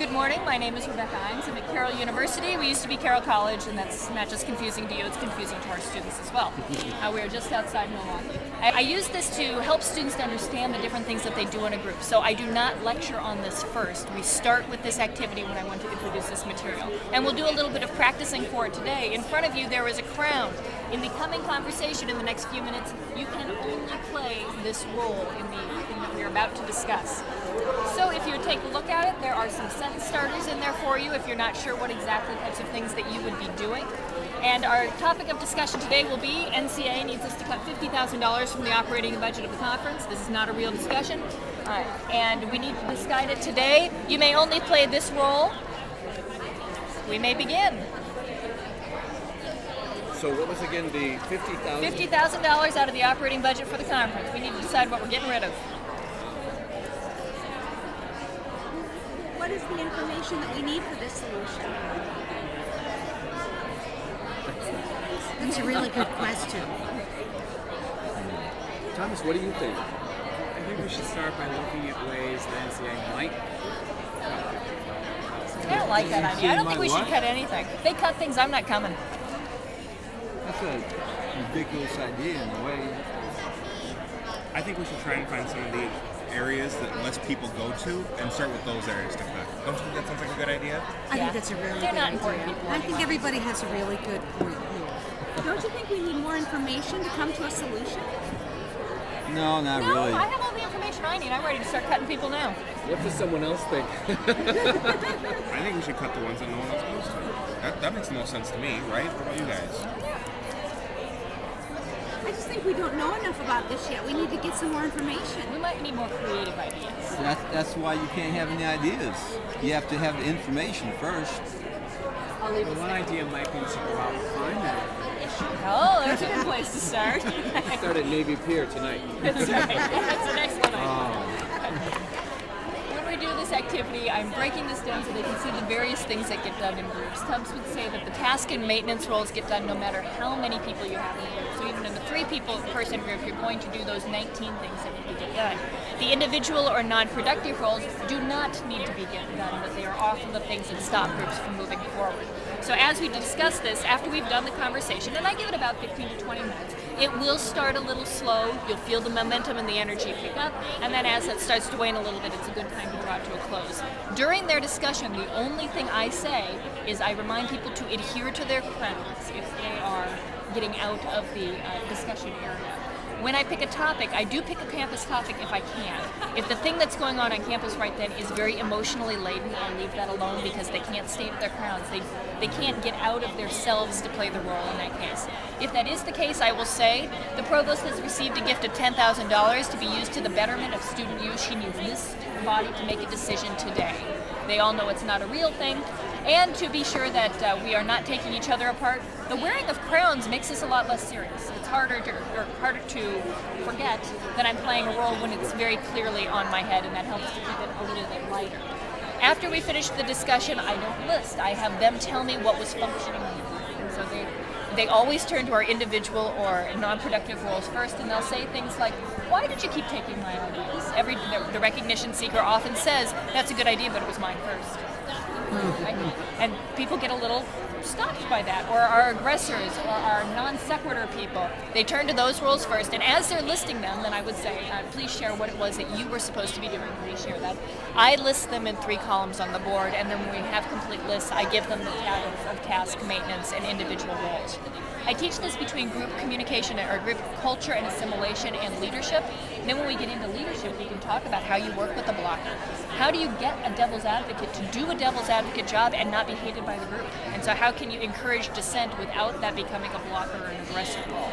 Good morning, my name is Rebecca Imes. I'm at Carroll University. We used to be Carroll College, and that's not just confusing to you, it's confusing to our students as well. We are just outside Milwaukee. I use this to help students to understand the different things that they do in a group. So I do not lecture on this first. We start with this activity when I want to introduce this material. And we'll do a little bit of practicing for it today. In front of you there is a crown. In the coming conversation in the next few minutes, you can only play this role in the thing that we're about to discuss. So if you would take a look at it, there are some sentence starters in there for you if you're not sure what exactly types of things that you would be doing. And our topic of discussion today will be NCA needs us to cut $50,000 from the operating budget of the conference. This is not a real discussion. And we need to decide it today. You may only play this role. We may begin. So what was again the $50,000? $50,000 out of the operating budget for the conference. We need to decide what we're getting rid of. What is the information that we need for this solution? That's a really good question. Thomas, what do you think? I think we should start by looking at ways the NCA might. I don't like that idea. I don't think we should cut anything. If they cut things, I'm not coming. That's a ridiculous idea in a way. I think we should try and find some of the areas that less people go to and start with those areas to cut. Don't you think that sounds like a good idea? I think that's a really They're good not idea. important people I think everybody has a really good point here. Don't you think we need more information to come to a solution? No, not No, really. I have all the information I need. I'm ready to start cutting people now. What does someone else think? I think we should cut the ones that no one else goes to. That makes the most sense to me, right? What about you guys? I just think we don't know enough about this yet. We need to get some more information. We might need more creative ideas. That's why you can't have any ideas. You have to have the information first. I'll leave Well, it. one idea might be to go out and find that. Oh, that's a good place to start. Start at Navy Pier tonight. That's right. That's an excellent idea. When we do this activity, I'm breaking this down so they can see the various things that get done in groups. Tubbs would say that the task and maintenance roles get done no matter how many people you have in the group. So even in the 3-person group, you're going to do those 19 things that need to get done. The individual or non-productive roles do not need to be getting done, but they are often the things that stop groups from moving forward. So as we discuss this, after we've done the conversation, and I give it about 15 to 20 minutes, it will start a little slow. You'll feel the momentum and the energy pick up, and then as it starts to wane a little bit, it's a good time to draw it to a close. During their discussion, the only thing I say is I remind people to adhere to their crowns if they are getting out of the discussion area. When I pick a topic, I do pick a campus topic if I can. If the thing that's going on campus right then is very emotionally laden, I'll leave that alone because they can't stay with their crowns. They can't get out of themselves to play the role in that case. If that is the case, I will say the provost has received a gift of $10,000 to be used to the betterment of student use. She needs this body to make a decision today. They all know it's not a real thing. And to be sure that we are not taking each other apart, the wearing of crowns makes this a lot less serious. It's harder to forget that I'm playing a role when it's very clearly on my head, and that helps to keep it a little bit lighter. After we finish the discussion, I don't list. I have them tell me what was functioning. And so they always turn to our individual or non-productive roles first, and they'll say things like, "Why did you keep taking my ideas?" The recognition seeker often says, "That's a good idea, but it was mine first." Right? And people get a little stopped by that, or our aggressors, or our non sequitur people. They turn to those roles first, and as they're listing them, then I would say, please share what it was that you were supposed to be doing. Please share that. I list them in 3 columns on the board, and then when we have complete lists, I give them the titles of task, maintenance, and individual roles. I teach this between group communication or group culture and assimilation and leadership. And then when we get into leadership, we can talk about how you work with a blocker. How do you get a devil's advocate to do a devil's advocate job and not be hated by the group? And so how can you encourage dissent without that becoming a blocker or an aggressive role?